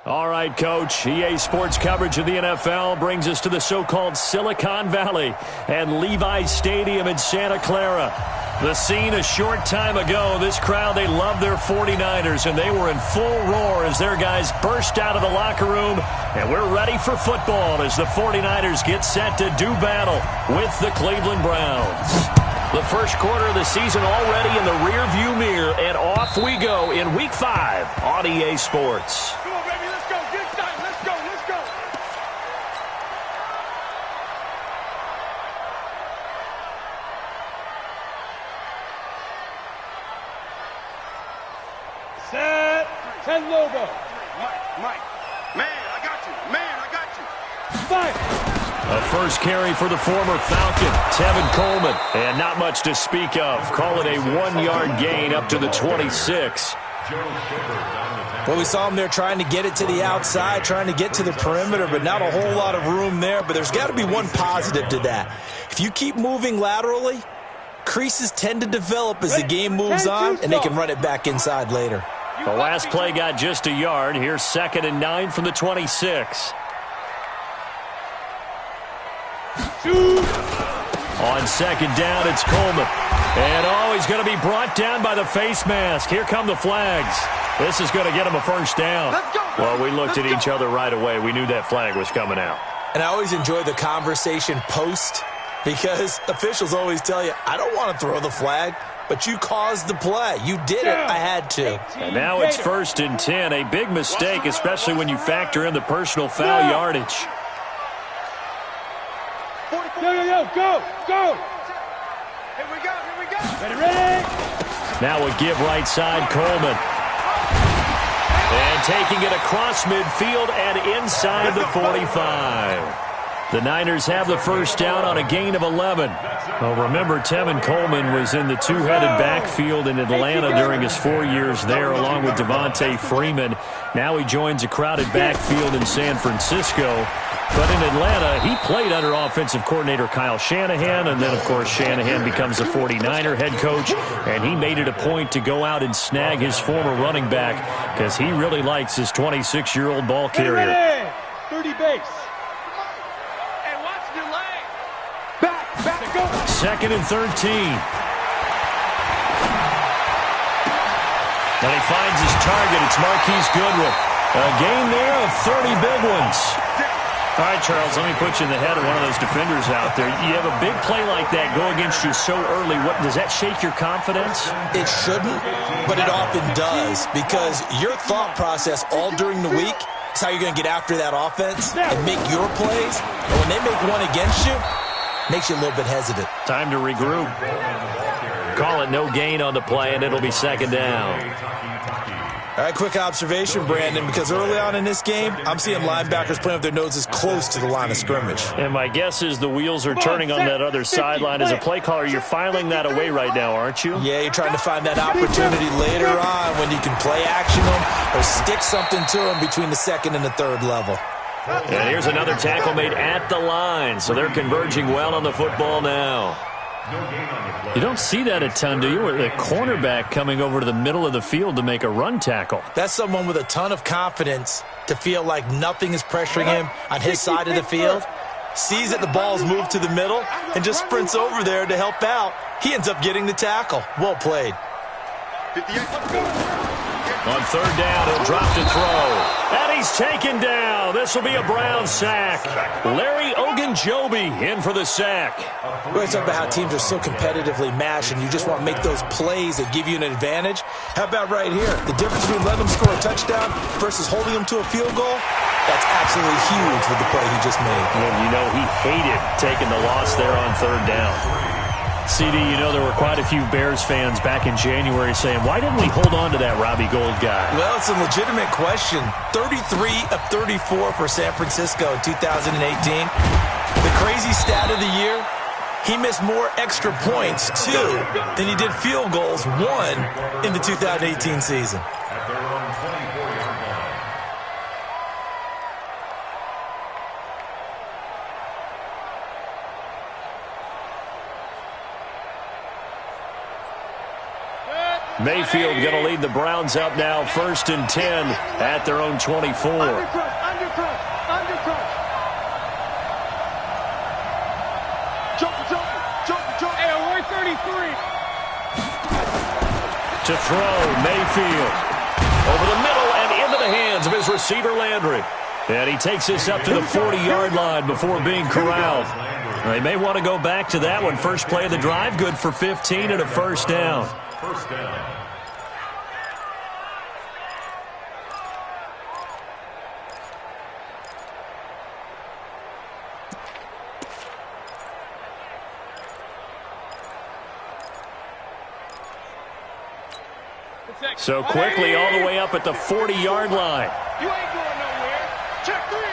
All right, Coach. EA Sports coverage of the NFL brings us to the so-called Silicon Valley and Levi's Stadium in Santa Clara. The scene a short time ago. This crowd, they love their 49ers, and they were in full roar as their guys burst out of the locker room. And we're ready for football as the 49ers get set to do battle with the Cleveland Browns. The first quarter of the season already in the rearview mirror, and off we go in Week 5 on EA Sports. Set. 10 logo. Mike. Man, I got you. Man, I got you. Fire. A first carry for the former Falcon, Tevin Coleman. And not much to speak of. Call it a 1-yard gain up to the 26. Well, we saw him there trying to get it to the outside, trying to get to the perimeter, but not a whole lot of room there. But there's got to be one positive to that. If you keep moving laterally, creases tend to develop as the game moves on, and they can run it back inside later. The last play got just a yard. Here's 2nd and 9 from the 26. On 2nd down, it's Coleman. And, he's going to be brought down by the face mask. Here come the flags. This is going to get him a first down. Well, we looked at each other right away. We knew that flag was coming out. And I always enjoy the conversation post, because officials always tell you, I don't want to throw the flag, but you caused the play. You did it. I had to. And now it's 1st and 10. A big mistake, especially when you factor in the personal foul yardage. Go. Here we go. Ready. Now a give right side, Coleman. And taking it across midfield and inside the 45. The Niners have the first down on a gain of 11. Well, remember, Tevin Coleman was in the two-headed backfield in Atlanta during his 4 years there, along with Devontae Freeman. Now he joins a crowded backfield in San Francisco. But in Atlanta, he played under offensive coordinator Kyle Shanahan, and then, of course, Shanahan becomes a 49er head coach, and he made it a point to go out and snag his former running back because he really likes his 26-year-old ball carrier. 30 base. 2nd and 13. And he finds his target. It's Marquise Goodwin. A gain there of 30 big ones. All right, Charles, let me put you in the head of one of those defenders out there. You have a big play like that go against you so early. What does that shake your confidence? It shouldn't, but it often does, because your thought process all during the week is how you're going to get after that offense and make your plays. And when they make one against you, makes you a little bit hesitant. Time to regroup. Call it no gain on the play, and it'll be 2nd down. All right, quick observation, Brandon, because early on in this game, I'm seeing linebackers playing with their noses close to the line of scrimmage. And my guess is the wheels are turning on that other sideline. As a play caller, you're filing that away right now, aren't you? Yeah, you're trying to find that opportunity later on when you can play action them or stick something to them between the 2nd and the 3rd level. And here's another tackle made at the line, so they're converging well on the football now. You don't see that a ton, do you? With a cornerback coming over to the middle of the field to make a run tackle. That's someone with a ton of confidence to feel like nothing is pressuring him on his side of the field. Sees that the ball's moved to the middle and just sprints over there to help out. He ends up getting the tackle. Well played. 58. On 3rd down, he'll drop to throw. And he's taken down. This will be a Brown sack. Larry Ogunjobi in for the sack. We always talk about how teams are so competitively matched and you just want to make those plays that give you an advantage. How about right here? The difference between letting them score a touchdown versus holding them to a field goal? That's absolutely huge with the play he just made. And you know he hated taking the loss there on 3rd down. CD, you know there were quite a few Bears fans back in January saying, why didn't we hold on to that Robbie Gould guy? Well, it's a legitimate question. 33 of 34 for San Francisco in 2018. The crazy stat of the year, he missed more extra points, 2, than he did field goals, 1, in the 2018 season. Mayfield going to lead the Browns up now, 1st and 10 at their own 24. Undercrush. Jump. Hey, we're 33. To throw, Mayfield. Over the middle and into the hands of his receiver, Landry. And he takes this up to the 40-yard line before being corralled. They may want to go back to that one. First play of the drive, good for 15 and a first down. So quickly all the way up at the 40-yard line. You ain't going nowhere. Check three.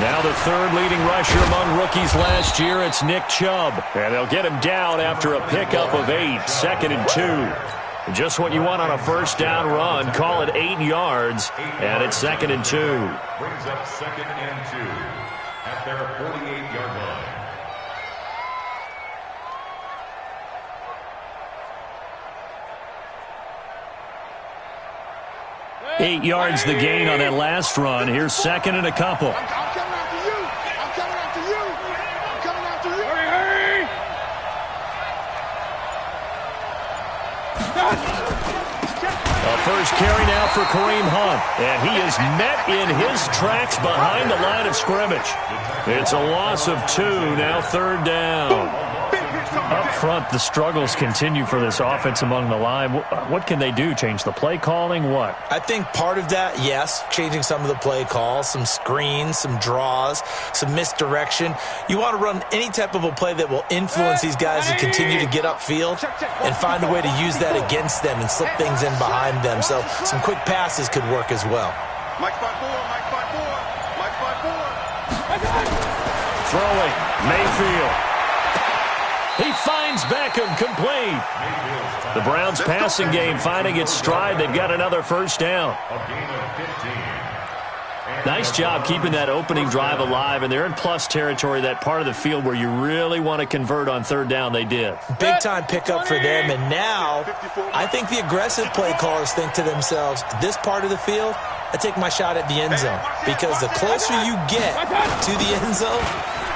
Now the third leading rusher among rookies last year, it's Nick Chubb. And they'll get him down after a pickup of 8, 2nd and 2. Just what you want on a first down run. Call it 8 yards, and it's 2nd and 2. Brings up 2nd and 2 at their 48-yard line. 8 yards the gain on that last run. Here's 2nd and a couple. I'm coming after you. Hurry. A first carry now for Kareem Hunt. And he is met in his tracks behind the line of scrimmage. It's a loss of 2, now 3rd down. Up front, the struggles continue for this offense among the line. What can they do? Change the play calling? What? I think part of that, yes, changing some of the play calls, some screens, some draws, some misdirection. You want to run any type of a play that will influence these guys to continue to get upfield and find a way to use that against them and slip things in behind them. So some quick passes could work as well. Mike 5-4. Throwing, Mayfield. He finds Beckham, complete. The Browns passing game finding its stride. They've got another first down. Nice job keeping that opening drive alive, and they're in plus territory, that part of the field where you really want to convert on 3rd down. They did. Big-time pickup for them, and now I think the aggressive play callers think to themselves, this part of the field, I take my shot at the end zone, because the closer you get to the end zone,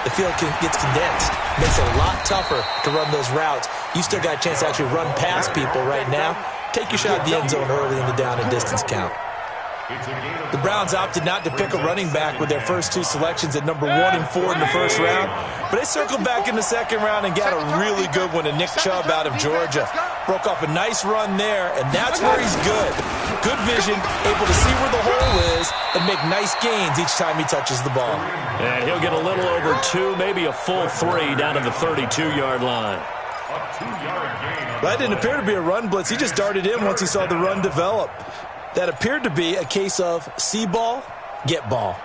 the field gets condensed. Makes it a lot tougher to run those routes. You still got a chance to actually run past people right now. Take your shot at the end zone early in the down and distance count. The Browns opted not to pick a running back with their first 2 selections at number 1 and 4 in the first round. But they circled back in the 2nd round and got a really good one to Nick Chubb out of Georgia. Broke off a nice run there, and that's where he's good. Good vision, able to see where the hole is, and make nice gains each time he touches the ball. And he'll get a little over 2, maybe a full 3 down to the 32-yard line. That didn't appear to be a run blitz. He just darted in once he saw the run develop. That appeared to be a case of see ball, get ball.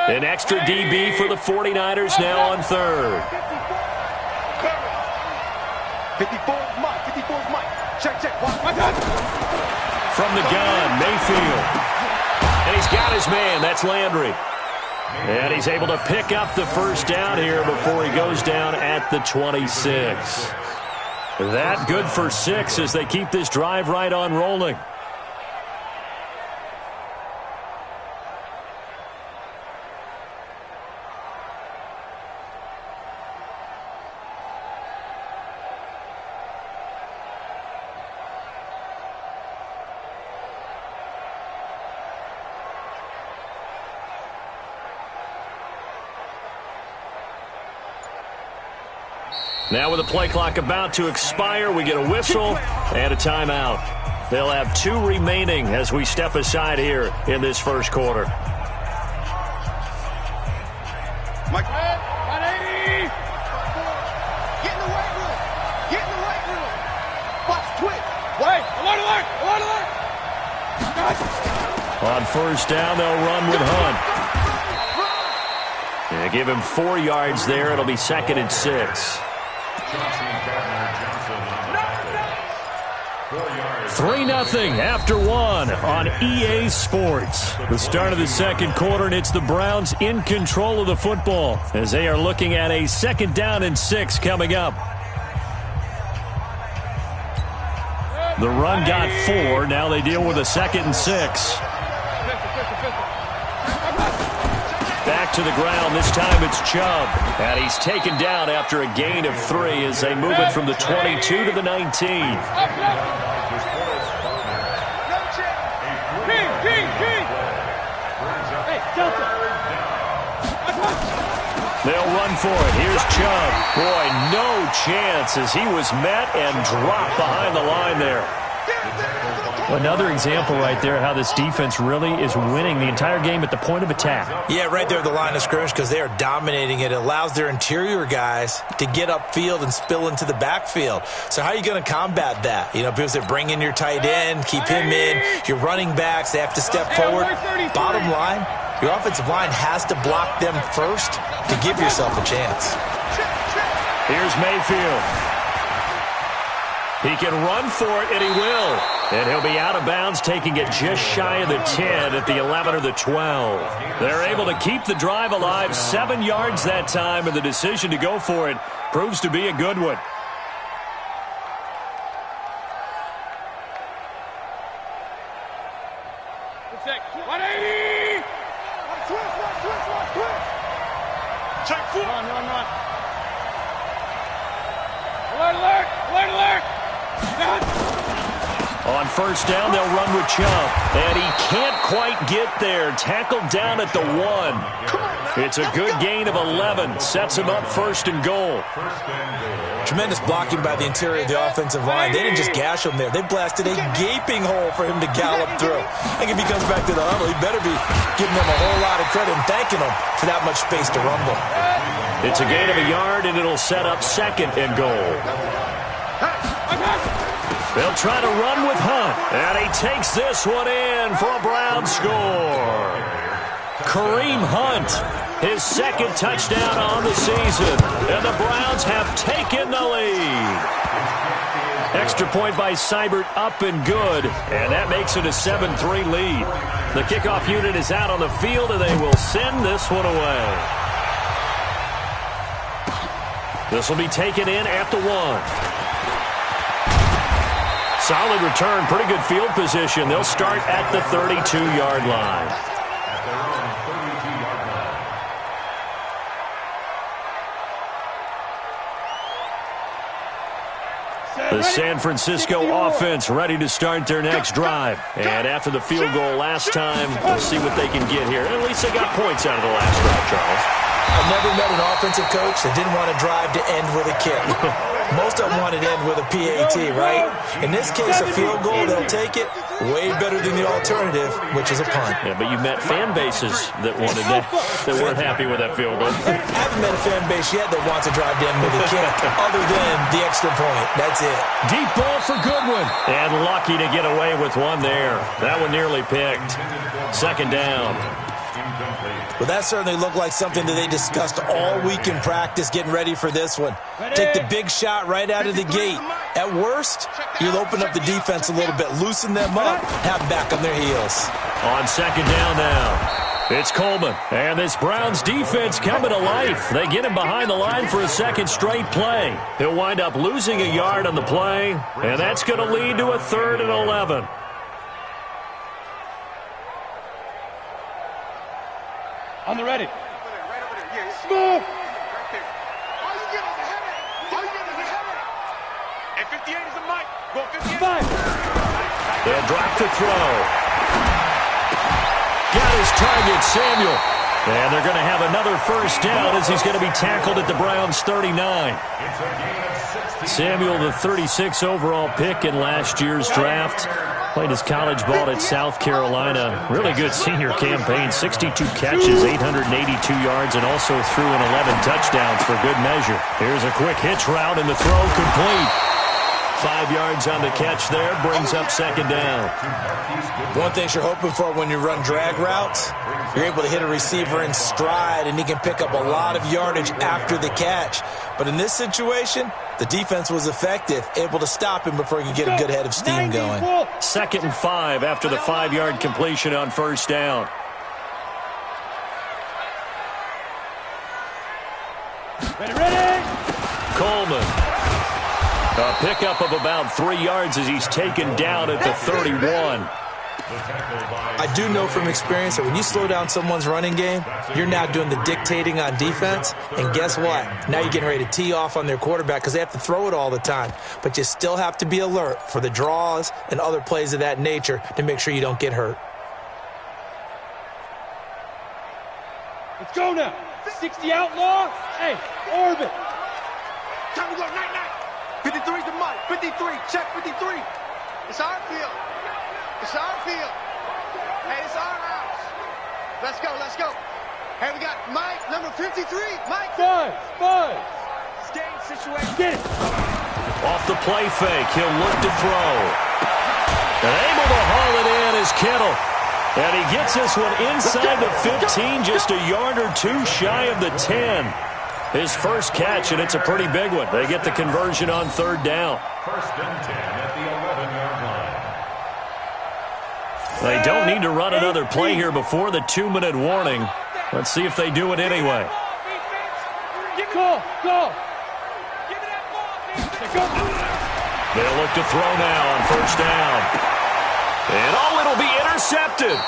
An extra DB for the 49ers now on 3rd. 54's Mike. Check. From the gun, Mayfield. And he's got his man. That's Landry. And he's able to pick up the first down here before he goes down at the 26. That good for 6 as they keep this drive right on rolling. Now with the play clock about to expire, we get a whistle and a timeout. They'll have 2 remaining as we step aside here in this first quarter. Mike. 180. Get in the weight room. Watch, twitch. Wait. Alert. On first down, they'll run with Hunt. Yeah, give him 4 yards there. It'll be 2nd and 6. 3-0 after one on EA Sports. The start of the second quarter, and it's the Browns in control of the football as they are looking at a 2nd down and 6 coming up. The run got 4. Now they deal with a 2nd and 6. Back to the ground. This time it's Chubb. And he's taken down after a gain of 3 as they move it from the 22 to the 19. They'll run for it. Here's Chubb. Boy, no chance as he was met and dropped behind the line there. Another example right there how this defense really is winning the entire game at the point of attack. Yeah, right there at the line of scrimmage because they are dominating it. It allows their interior guys to get upfield and spill into the backfield. So how are you going to combat that? You know, because they bring in your tight end, keep him in. Your running backs, they have to step forward. Bottom line, your offensive line has to block them first to give yourself a chance. Here's Mayfield. He can run for it, and he will. And he'll be out of bounds, taking it just shy of the 10 at the 11 or the 12. They're able to keep the drive alive, 7 yards that time, and the decision to go for it proves to be a good one. On 1st down, they'll run with Chubb. And he can't quite get there. Tackled down at the 1. It's a good gain of 11. Sets him up 1st and goal. Tremendous blocking by the interior of the offensive line. They didn't just gash him there. They blasted a gaping hole for him to gallop through. I think if he comes back to the huddle, he better be giving them a whole lot of credit and thanking them for that much space to rumble. It's a gain of a yard, and it'll set up 2nd and goal. They'll try to run with Hunt, and he takes this one in for a Brown score. Kareem Hunt, his 2nd touchdown on the season, and the Browns have taken the lead. Extra point by Seibert, up and good, and that makes it a 7-3 lead. The kickoff unit is out on the field, and they will send this one away. This will be taken in at the 1. Solid return, pretty good field position. They'll start at the 32-yard line. The San Francisco offense ready to start their next drive. And after the field goal last time, we'll see what they can get here. At least they got points out of the last drive, Charles. I've never met an offensive coach that didn't want to drive to end with a kick. Most of them wanted to end with a PAT, right? In this case, a field goal, they'll take it. Way better than the alternative, which is a punt. Yeah, but you met fan bases that wanted that, that weren't happy with that field goal. I haven't met a fan base yet that wants to drive to end with a kick, other than the extra point. That's it. Deep ball for Goodwin. And lucky to get away with one there. That one nearly picked. 2nd down. Well, that certainly looked like something that they discussed all week in practice getting ready for this one. Take the big shot right out of the gate. At worst, you'll open up the defense a little bit, loosen them up, have back on their heels. On 2nd down now, it's Coleman. And this Browns defense coming to life. They get him behind the line for a 2nd straight play. He'll wind up losing a yard on the play, and that's going to lead to a 3rd and 11. On the ready. Right over there. Yeah, Move. right there. All you get is a header. All you get is a header. And 58 is a mic. Go 58. 5. They'll drop to throw. Got his target, Samuel. And they're going to have another 1st down as he's going to be tackled at the Browns' 39. Samuel, the 36 overall pick in last year's draft. Played his college ball at South Carolina. Really good senior campaign. 62 catches, 882 yards, and also threw in 11 touchdowns for good measure. Here's a quick hitch route, and the throw complete. 5 yards on the catch there, brings up second down. One thing you're hoping for when you run drag routes, you're able to hit a receiver in stride, and he can pick up a lot of yardage after the catch. But in this situation, the defense was effective, able to stop him before he could get a good head of steam going. 2nd and 5 after the 5-yard completion on first down. Ready. Coleman. A pickup of about 3 yards as he's taken down at the 31. I do know from experience that when you slow down someone's running game, you're now doing the dictating on defense. And guess what? Now you're getting ready to tee off on their quarterback because they have to throw it all the time. But you still have to be alert for the draws and other plays of that nature to make sure you don't get hurt. Let's go now. 60 outlaw. Hey, orbit. Time to go, night. 53's the mark. 53, check 53. It's our field. It's our field. Hey, it's our house. Let's go. Hey, we got Mike, number 53. Mike. Buzz. It's game situation. Get it. Off the play fake, he'll look to throw. And able to haul it in is Kittle. And he gets this one inside the 15, just a yard or two shy of the 10. His first catch, and it's a pretty big one. They get the conversion on third down. 1st and 10 at the 11-yard line. They don't need to run another play here before the 2-minute warning. Let's see if they do it anyway. Go. They'll look to throw now on first down. And it'll be intercepted.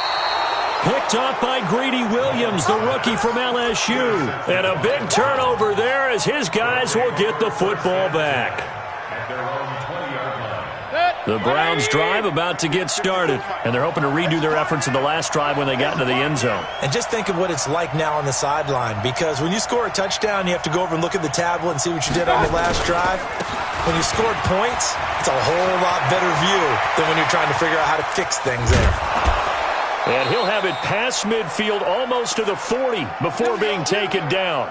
Picked off by Greedy Williams, the rookie from LSU. And a big turnover there as his guys will get the football back. At their own 20-yard line. The Browns drive about to get started, and they're hoping to redo their efforts in the last drive when they got into the end zone. And just think of what it's like now on the sideline, because when you score a touchdown, you have to go over and look at the tablet and see what you did on the last drive. When you scored points, it's a whole lot better view than when you're trying to figure out how to fix things there. And he'll have it past midfield almost to the 40 before being taken down.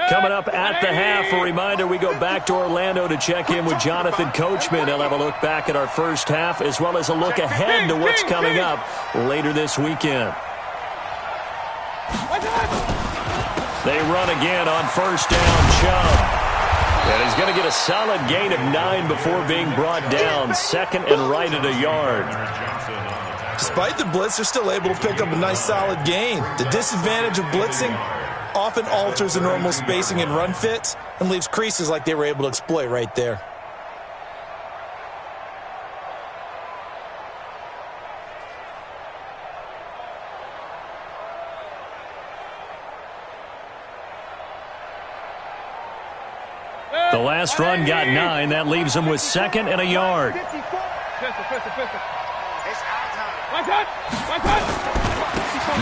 Coming up at the half, a reminder, we go back to Orlando to check in with Jonathan Coachman. He'll have a look back at our first half as well as a look ahead to what's coming up later this weekend. They run again on first down, Chubb. And he's going to get a solid gain of 9 before being brought down. 2nd and right at a yard. Despite the blitz, they're still able to pick up a nice solid gain. The disadvantage of blitzing often alters the normal spacing and run fits and leaves creases like they were able to exploit right there. The last run got 9. That leaves him with 2nd and a yard. It's our time.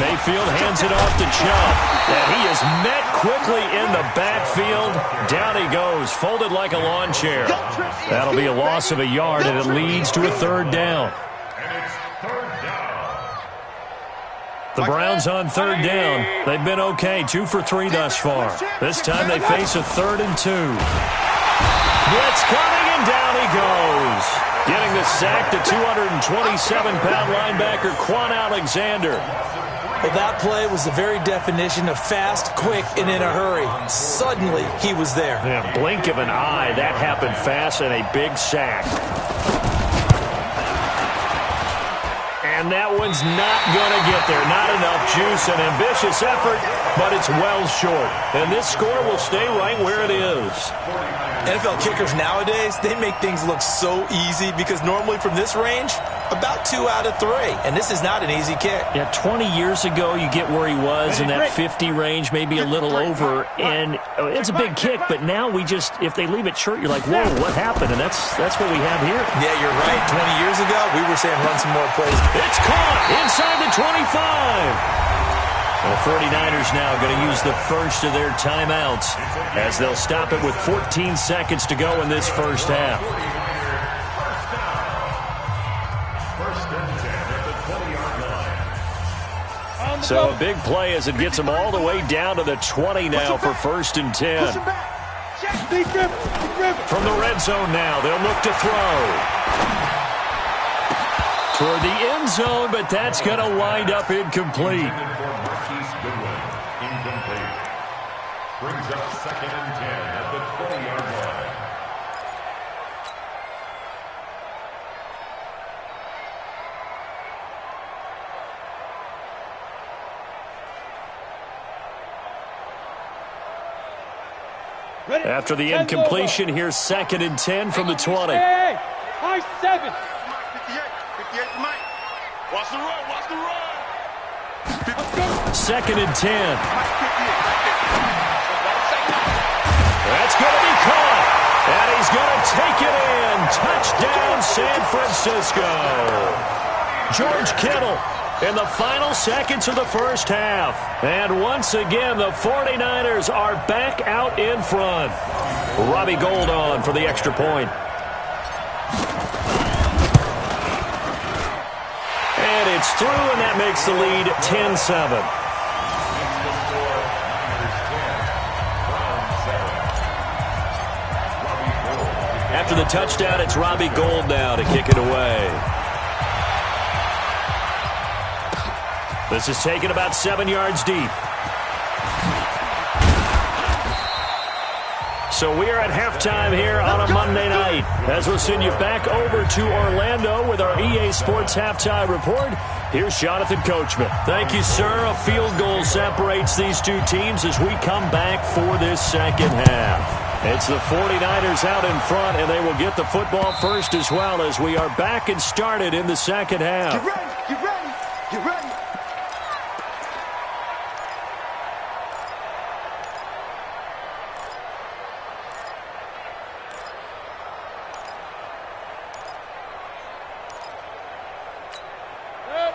Mayfield hands it off to Chubb. And he is met quickly in the backfield. Down he goes, folded like a lawn chair. That'll be a loss of a yard, and it leads to a 3rd down. And it's 3rd down. The Browns on 3rd down. They've been okay, 2 for 3 thus far. This time they face a 3rd and 2. Blitz coming, and down he goes. Getting the sack to 227-pound linebacker Quan Alexander. Well, that play was the very definition of fast, quick, and in a hurry. Suddenly, he was there. Yeah, blink of an eye, that happened fast, and a big sack. And that one's not going to get there. Not enough juice, an ambitious effort, but it's well short. And this score will stay right where it is. NFL kickers nowadays, they make things look so easy because normally from this range, about 2 out of 3. And this is not an easy kick. Yeah, 20 years ago, you get where he was in that 50 range, maybe a little over. And it's a big kick, but now we just, if they leave it short, you're like, whoa, what happened? And that's what we have here. Yeah, you're right. 20 years ago, we were saying run some more plays. It's caught inside the 25. The 49ers now going to use the first of their timeouts as they'll stop it with 14 seconds to go in this first half. So a big play as it gets them all the way down to the 20 now for 1st and 10. From the red zone now, they'll look to throw. Toward the end zone, but that's going to wind up incomplete. Brings up 2nd and 10 at the 20-yard line. After the incompletion, here's 2nd and 10 from the 20. Hey, high 7. 58, Mike. Watch the run, watch the run. 2nd and 10. That's going to be caught. And he's going to take it in. Touchdown, San Francisco. George Kittle in the final seconds of the first half. And once again, the 49ers are back out in front. Robbie Gould on for the extra point. And it's through, and that makes the lead 10-7. After the touchdown, it's Robbie Gould now to kick it away. This is taken about 7 yards deep. So we are at halftime here on a Monday night. As we'll send you back over to Orlando with our EA Sports Halftime Report, here's Jonathan Coachman. Thank you, sir. A field goal separates these two teams as we come back for this second half. It's the 49ers out in front, and they will get the football first as well as we are back and started in the second half. Get ready, get ready, get ready.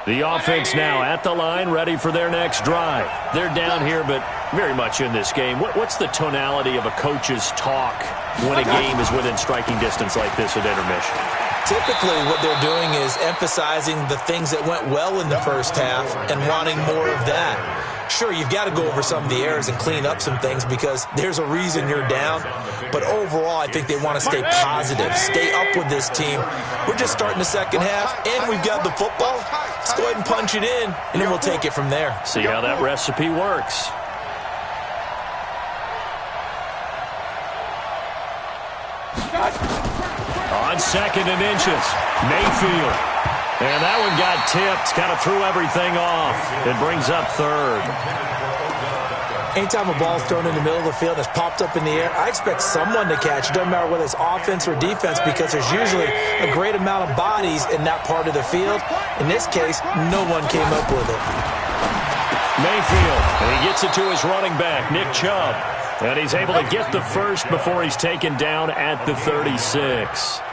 The offense now at the line, ready for their next drive. They're down here, but very much in this game. What's the tonality of a coach's talk when a game is within striking distance like this at intermission? Typically, what they're doing is emphasizing the things that went well in the first half and wanting more of that. Sure, you've got to go over some of the errors and clean up some things because there's a reason you're down. But overall, I think they want to stay positive, stay up with this team. We're just starting the second half, and we've got the football. Let's go ahead and punch it in, and then we'll take it from there. See how that recipe works. On 2nd and inches, Mayfield. And that one got tipped, kind of threw everything off. It brings up 3rd. Anytime a ball's thrown in the middle of the field and it's popped up in the air, I expect someone to catch it. Doesn't matter whether it's offense or defense because there's usually a great amount of bodies in that part of the field. In this case, no one came up with it. Mayfield, and he gets it to his running back, Nick Chubb. And he's able to get the first before he's taken down at the 36.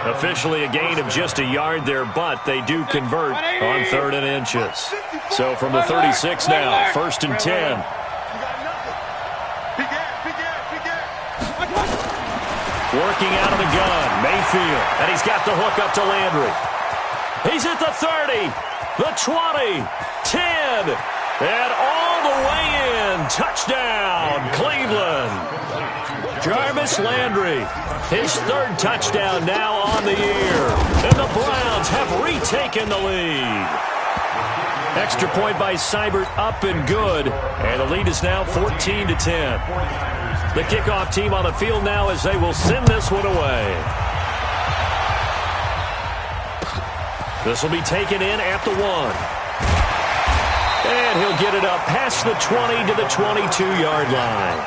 Officially a gain of just a yard there, but they do convert on 3rd and inches. So from the 36 now, 1st and 10. Working out of the gun, Mayfield, and he's got the hook up to Landry. He's at the 30, the 20, 10, and all the way in. Touchdown, Cleveland. Jarvis Landry, his 3rd touchdown now on the year. And the Browns have retaken the lead. Extra point by Seibert up and good. And the lead is now 14-10. The kickoff team on the field now as they will send this one away. This will be taken in at the 1. And he'll get it up past the 20 to the 22-yard line.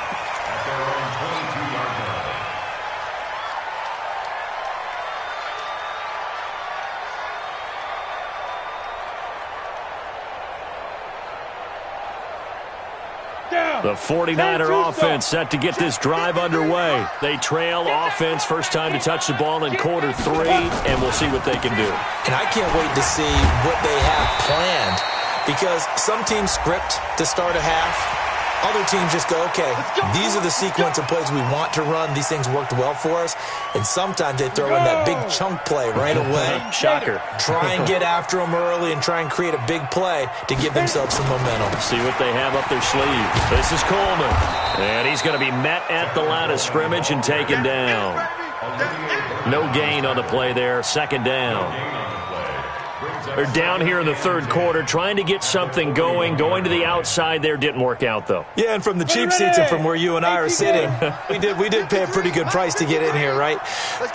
The 49er offense set to get this drive underway. They trail offense first time to touch the ball in quarter 3, and we'll see what they can do. And I can't wait to see what they have planned because some teams script to start a half. Other teams just go, okay, these are the sequence of plays we want to run. These things worked well for us. And sometimes they throw in that big chunk play right away. Shocker. Try and get after them early and try and create a big play to give themselves some momentum. See what they have up their sleeve. This is Coleman. And he's going to be met at the line of scrimmage and taken down. No gain on the play there. Second down. They're down here in the third quarter, trying to get something going. Going to the outside there didn't work out, though. Yeah, and from the cheap seats and from where you and I are sitting, we did pay a pretty good price to get in here, right?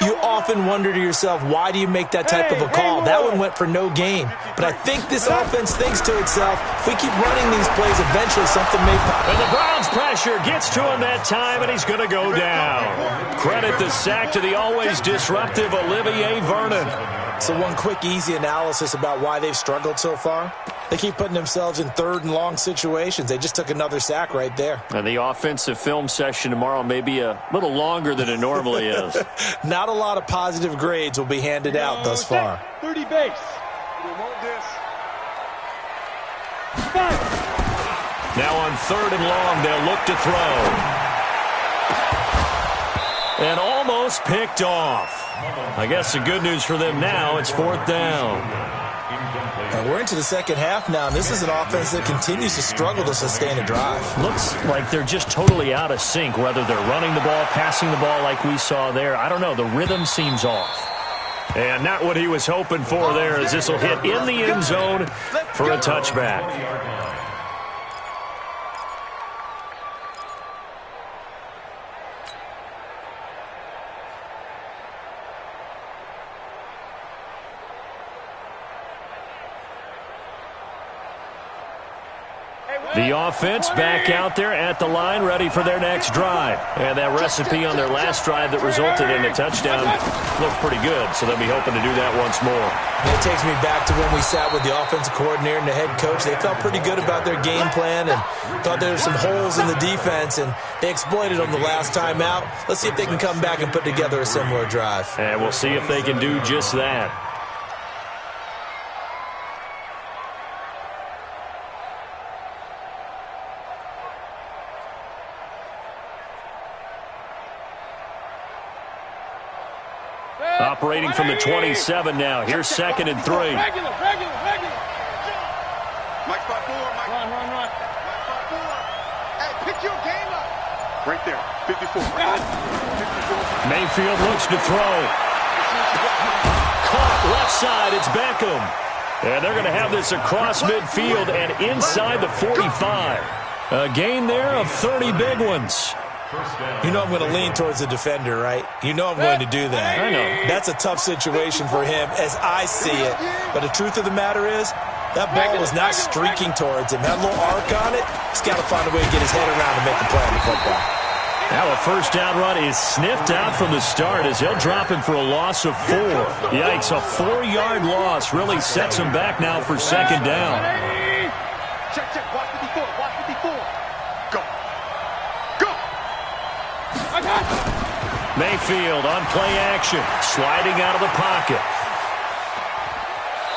You often wonder to yourself, why do you make that type of a call? That one went for no gain. But I think this offense thinks to itself, if we keep running these plays, eventually something may pop. And the Browns pressure gets to him that time, and he's going to go down. Credit the sack to the always disruptive Olivier Vernon. So one quick, easy analysis about why they've struggled so far. They keep putting themselves in third and long situations. They just took another sack right there. And the offensive film session tomorrow may be a little longer than it normally is. Not a lot of positive grades will be handed out thus far. 30 base. Now on third and long, they'll look to throw. And almost picked off. I guess the good news for them now, it's fourth down. And we're into the second half now, and this is an offense that continues to struggle to sustain a drive. Looks like they're just totally out of sync, whether they're running the ball, passing the ball like we saw there. I don't know. The rhythm seems off. And not what he was hoping for there, as this will hit in the end zone for a touchback. The offense back out there at the line, ready for their next drive. And that recipe on their last drive that resulted in a touchdown looked pretty good, so they'll be hoping to do that once more. And it takes me back to when we sat with the offensive coordinator and the head coach. They felt pretty good about their game plan and thought there were some holes in the defense, and they exploited them the last time out. Let's see if they can come back and put together a similar drive. And we'll see if they can do just that. Operating from the 27 now. Here's second and 3. Regular. Mike by 4, Mike. Run. Mike by 4. Hey, pick your game up. Right there, 54. 54. Mayfield looks to throw. Caught left side. It's Beckham. And they're going to have this across midfield and inside the 45. A gain there of 30 big ones. You know I'm going to lean towards the defender, right? You know I'm going to do that. I know. That's a tough situation for him as I see it. But the truth of the matter is, that ball was not streaking towards him. Had a little arc on it. He's got to find a way to get his head around and make the play on the football. Now a first down run is sniffed out from the start as he'll drop him for a loss of 4. Yikes, a 4-yard loss really sets him back now for second down. Check. Watch 54. Go. Mayfield on play action, sliding out of the pocket.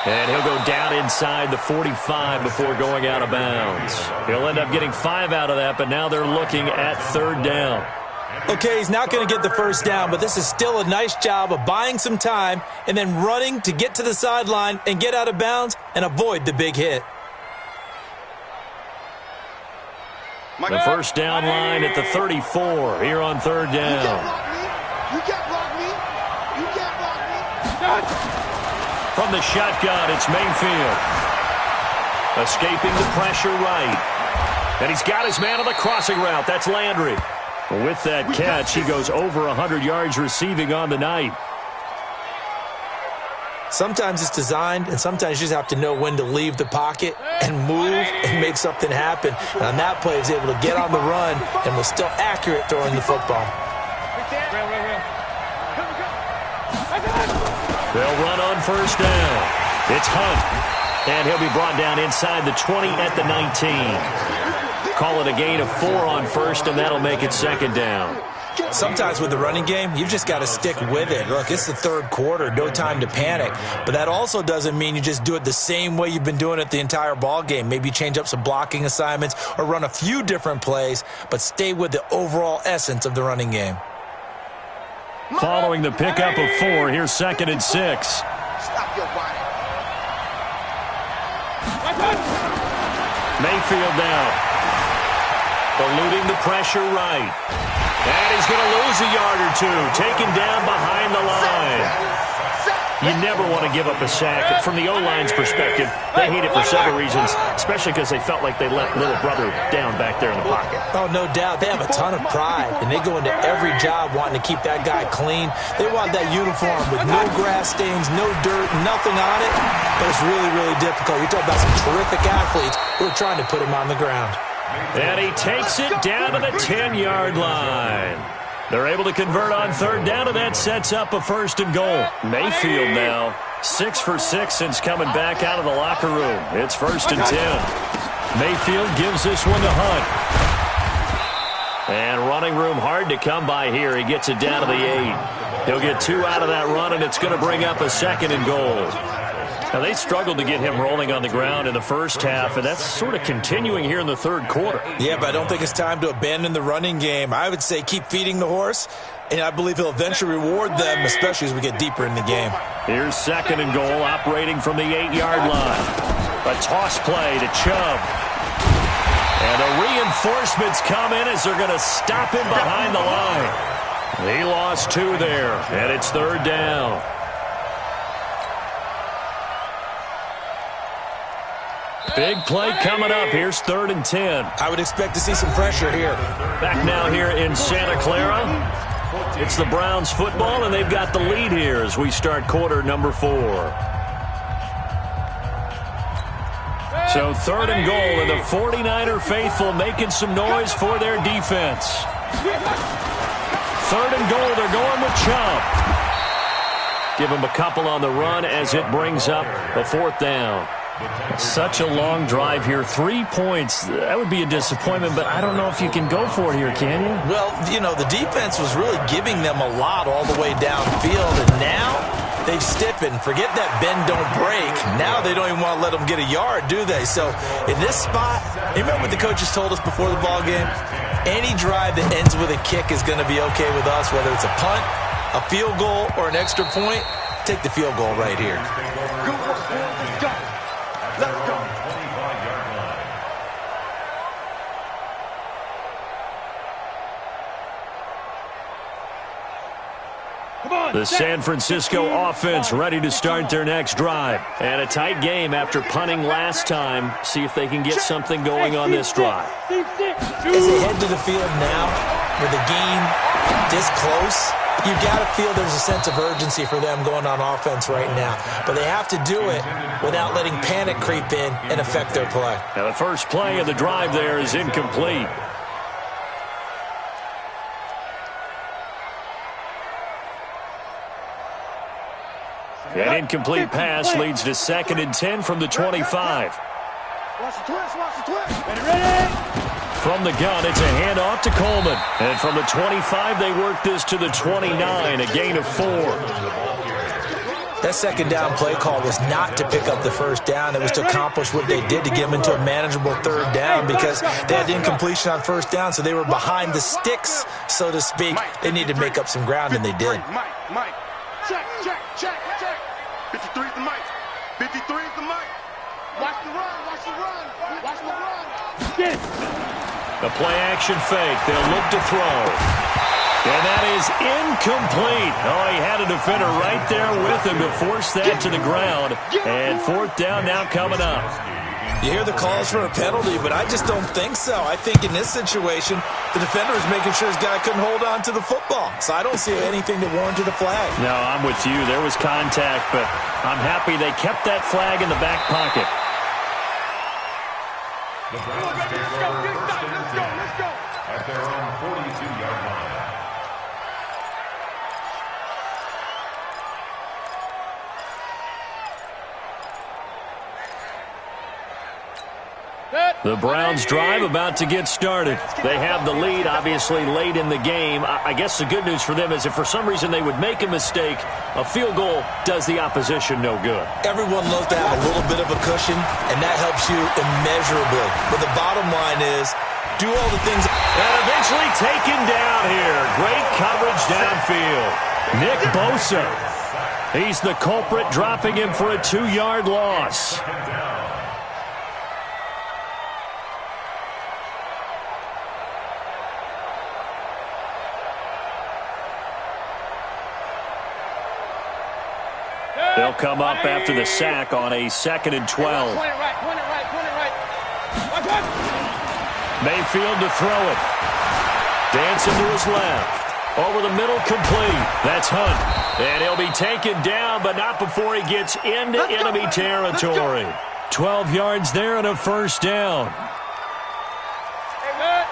And he'll go down inside the 45 before going out of bounds. He'll end up getting 5 out of that, but now they're looking at third down. Okay, he's not going to get the first down, but this is still a nice job of buying some time and then running to get to the sideline and get out of bounds and avoid the big hit. The first down line at the 34 here on third down. You can't block me. From the shotgun, it's Mayfield. Escaping the pressure right. And he's got his man on the crossing route. That's Landry. With that catch, he goes over 100 yards receiving on the night. Sometimes it's designed, and sometimes you just have to know when to leave the pocket and move and make something happen. And on that play, he was able to get on the run and was still accurate throwing the football. They'll run on first down. It's Hunt. And he'll be brought down inside the 20 at the 19. Call it a gain of 4 on first, and that'll make it second down. Sometimes with the running game, you've just got to stick with it. Look, it's the third quarter, no time to panic. But that also doesn't mean you just do it the same way you've been doing it the entire ball game. Maybe change up some blocking assignments or run a few different plays, but stay with the overall essence of the running game. Following the pickup of 4, here's 2nd and 6. Stop your body. Mayfield now. Eluding the pressure right. And he's going to lose a yard or two. Taken down behind the line. You never want to give up a sack. From the O-line's perspective, they hate it for several reasons, especially because they felt like they let little brother down back there in the pocket. Oh, no doubt. They have a ton of pride, and they go into every job wanting to keep that guy clean. They want that uniform with no grass stains, no dirt, nothing on it. But it's really, really difficult. You're talking about some terrific athletes who are trying to put him on the ground. And he takes it down to the 10-yard line. They're able to convert on 3rd down, and that sets up a 1st and goal. Mayfield now 6 for 6 since coming back out of the locker room. It's 1st and 10. Mayfield gives this one to Hunt. And running room hard to come by here. He gets it down to the 8. He'll get 2 out of that run, and it's going to bring up a 2nd and goal. Now, they struggled to get him rolling on the ground in the first half, and that's sort of continuing here in the 3rd quarter. Yeah, but I don't think it's time to abandon the running game. I would say keep feeding the horse, and I believe he'll eventually reward them, especially as we get deeper in the game. Here's 2nd and goal, operating from the 8-yard line. A toss play to Chubb. And the reinforcements come in as they're going to stop him behind the line. He lost 2 there, and it's 3rd down. Big play coming up. Here's 3rd and 10. I would expect to see some pressure here. Back now here in Santa Clara. It's the Browns football, and they've got the lead here as we start quarter number 4. So 3rd and goal, and the 49er faithful making some noise for their defense. 3rd and goal, they're going with Chubb. Give him a couple on the run as it brings up the 4th down. Such a long drive here. 3 points. That would be a disappointment, but I don't know if you can go for it here, can you? Well, you know, the defense was really giving them a lot all the way downfield, and now they've stiffened. Forget that bend, don't break. Now they don't even want to let them get a yard, do they? So in this spot, you remember what the coaches told us before the ball game? Any drive that ends with a kick is going to be okay with us, whether it's a punt, a field goal, or an extra point. Take the field goal right here. Good work, boys. Let's go. Let's go. The San Francisco offense ready to start their next drive. And a tight game after punting last time. See if they can get something going on this drive. As they head to the field now, with the game this close, you've got to feel there's a sense of urgency for them going on offense right now. But they have to do it without letting panic creep in and affect their play. Now the first play of the drive there is incomplete. An incomplete pass leads to 2nd and 10 from the 25. Watch the twist, watch the twist. Ready? From the gun, it's a handoff to Coleman. And from the 25, they work this to the 29, a gain of 4. That 2nd down play call was not to pick up the 1st down. It was to accomplish what they did to get them into a manageable 3rd down because they had incompletion on 1st down, so they were behind the sticks, so to speak. They needed to make up some ground, and they did. Mike. Check. 53 is the mic. 53 is the mic. Watch the run. Get it. The play-action fake. They'll look to throw. And that is incomplete. Oh, he had a defender right there with him to force that to the ground. And 4th down now coming up. You hear the calls for a penalty, but I just don't think so. I think in this situation, the defender is making sure his guy couldn't hold on to the football. So I don't see anything that warranted a flag. No, I'm with you. There was contact, but I'm happy they kept that flag in the back pocket. The Browns take over 1st and 10 at their own 42-yard line. The Browns drive about to get started. They have the lead, obviously, late in the game. I guess the good news for them is if for some reason they would make a mistake, a field goal does the opposition no good. Everyone loves to have a little bit of a cushion, and that helps you immeasurably. But the bottom line is, do all the things. And eventually taken down here. Great coverage downfield. Nick Bosa. He's the culprit, dropping him for a 2-yard loss. They'll come up after the sack on a 2nd and 12. Point it right. Watch. Mayfield to throw it. Dancing to his left. Over the middle, complete. That's Hunt. And he'll be taken down, but not before he gets into enemy territory. 12 yards there and a first down.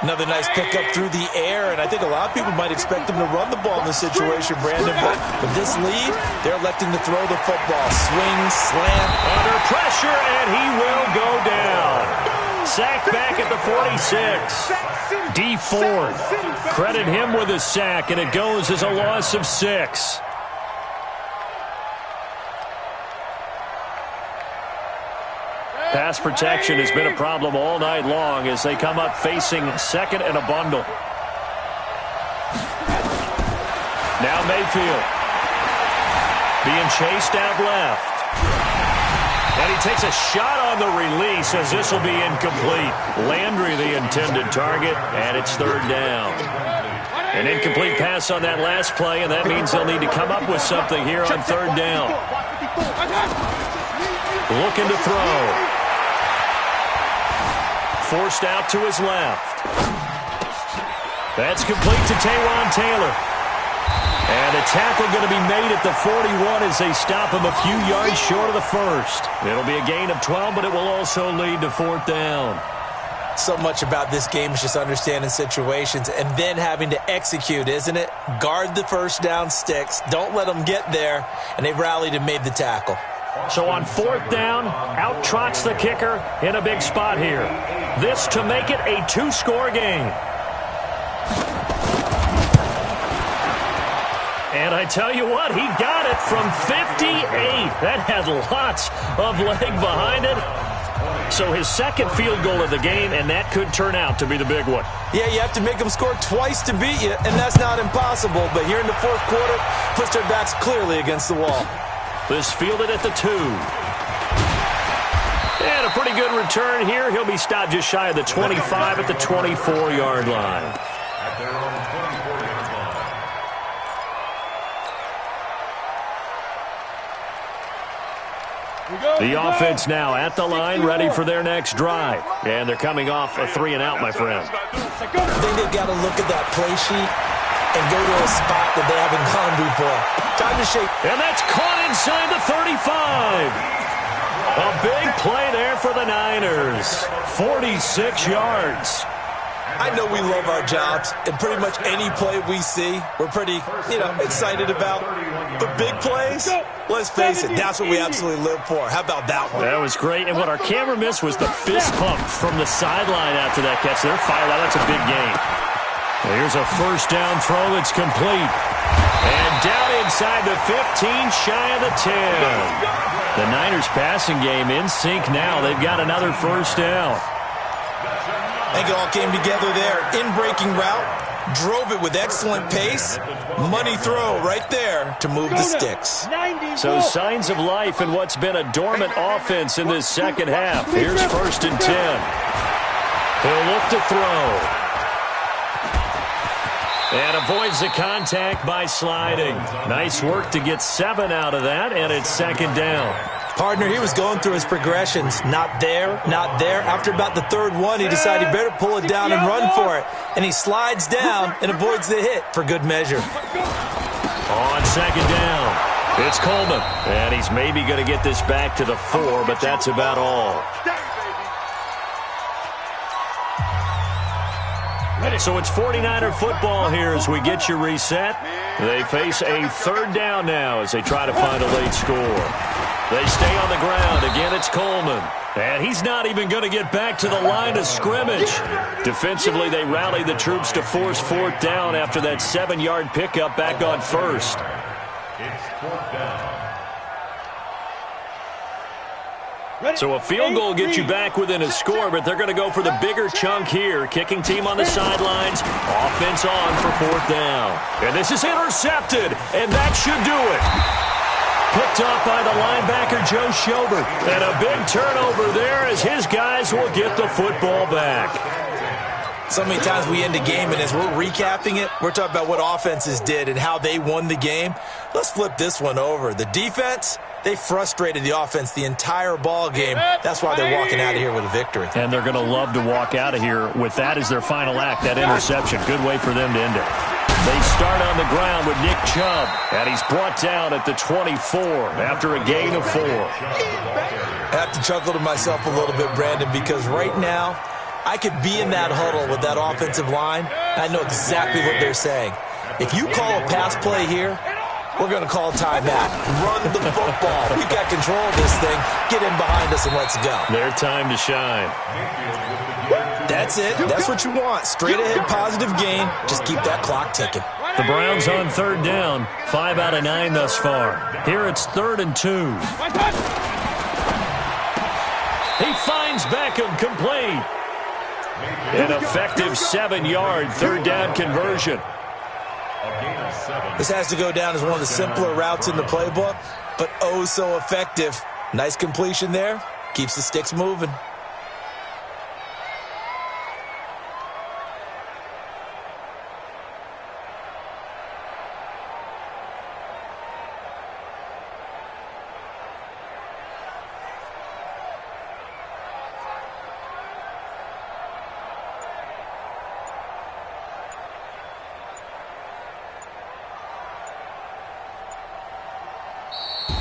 Another nice pickup through the air, and I think a lot of people might expect them to run the ball in this situation, Brandon. But with this lead, they're electing to throw the football. Swing, slant. Under pressure, and he will go down. Sacked back at the 46. D. Ford. Credit him with a sack, and it goes as a loss of 6. Pass protection has been a problem all night long as they come up facing 2nd and a bundle. Now Mayfield. Being chased out left. And he takes a shot on the release as this will be incomplete. Landry the intended target, and it's 3rd down. An incomplete pass on that last play, and that means they'll need to come up with something here on 3rd down. Looking to throw. Forced out to his left. That's complete to Taywan Taylor. And a tackle going to be made at the 41 as they stop him a few yards short of the first. It'll be a gain of 12, but it will also lead to 4th down. So much about this game is just understanding situations and then having to execute, isn't it? Guard the first down sticks. Don't let them get there. And they rallied and made the tackle. So on 4th down, out trots the kicker in a big spot here. This to make it a 2-score game. And I tell you what, he got it from 58. That had lots of leg behind it. So his 2nd field goal of the game, and that could turn out to be the big one. Yeah, you have to make them score twice to beat you, and that's not impossible. But here in the 4th quarter, puts their backs clearly against the wall. This fielded at the 2. And a pretty good return here. He'll be stopped just shy of the 25 at the 24-yard line. At their own 24-yard line. The offense now at the line, ready for their next drive. And they're coming off a 3-and-out, my friend. I think they've got to look at that play sheet and go to a spot that they haven't gone before. Time to shake. And that's caught inside the 35. A big play there for the Niners. 46 yards. I know we love our jobs, and pretty much any play we see, we're pretty, excited about. The big plays, let's face it, that's what we absolutely live for. How about that one? That was great, and what our camera missed was the fist pump from the sideline after that catch. They're fired out. That's a big game. Here's a first down throw that's complete. And down inside the 15, shy of the 10. The Niners passing game in sync now. They've got another first down. I think it all came together there. In-breaking route, drove it with excellent pace. Money throw right there to move the sticks. So signs of life in what's been a dormant offense in this second half. Here's 1st and 10. He'll look to throw. And avoids the contact by sliding. Nice work to get 7 out of that, and it's 2nd down. Partner, he was going through his progressions. Not there, not there. After about the 3rd one, he decided he better pull it down and run for it. And he slides down and avoids the hit for good measure. On 2nd down, it's Coleman. And he's maybe going to get this back to the 4, but that's about all. So it's 49er football here as we get you reset. They face a third down now as they try to find a late score. They stay on the ground. Again, it's Coleman. And he's not even going to get back to the line of scrimmage. Defensively, they rally the troops to force fourth down after that 7-yard pickup back on first. It's fourth down. So a field goal gets you back within a score, but they're going to go for the bigger chunk here. Kicking team on the sidelines. Offense on for fourth down. And this is intercepted, and that should do it. Picked up by the linebacker, Joe Schobert. And a big turnover there as his guys will get the football back. So many times we end a game, and as we're recapping it, we're talking about what offenses did and how they won the game. Let's flip this one over. The defense, they frustrated the offense the entire ball game. That's why they're walking out of here with a victory. And they're going to love to walk out of here with that as their final act, that interception. Good way for them to end it. They start on the ground with Nick Chubb, and he's brought down at the 24 after a gain of 4. I have to chuckle to myself a little bit, Brandon, because right now I could be in that huddle with that offensive line. I know exactly what they're saying. If you call a pass play here, we're going to call timeout. Run the football. We've got control of this thing. Get in behind us and let's go. Their time to shine. That's it. That's what you want. Straight ahead positive gain. Just keep that clock ticking. The Browns on third down. 5 out of 9 thus far. Here it's 3rd and 2. He finds Beckham complete. An effective 7-yard third down conversion. This has to go down as one of the simpler routes in the playbook, but oh so effective. Nice completion there. Keeps the sticks moving.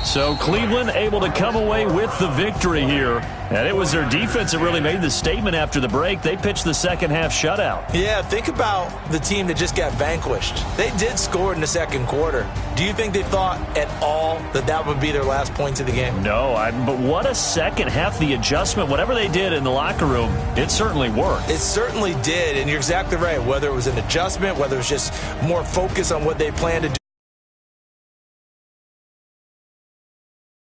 So Cleveland able to come away with the victory here. And it was their defense that really made the statement after the break. They pitched the second half shutout. Yeah, think about the team that just got vanquished. They did score in the second quarter. Do you think they thought at all that that would be their last points of the game? No, but what a second half. The adjustment, whatever they did in the locker room, it certainly worked. It certainly did, and you're exactly right. Whether it was an adjustment, whether it was just more focus on what they planned to do.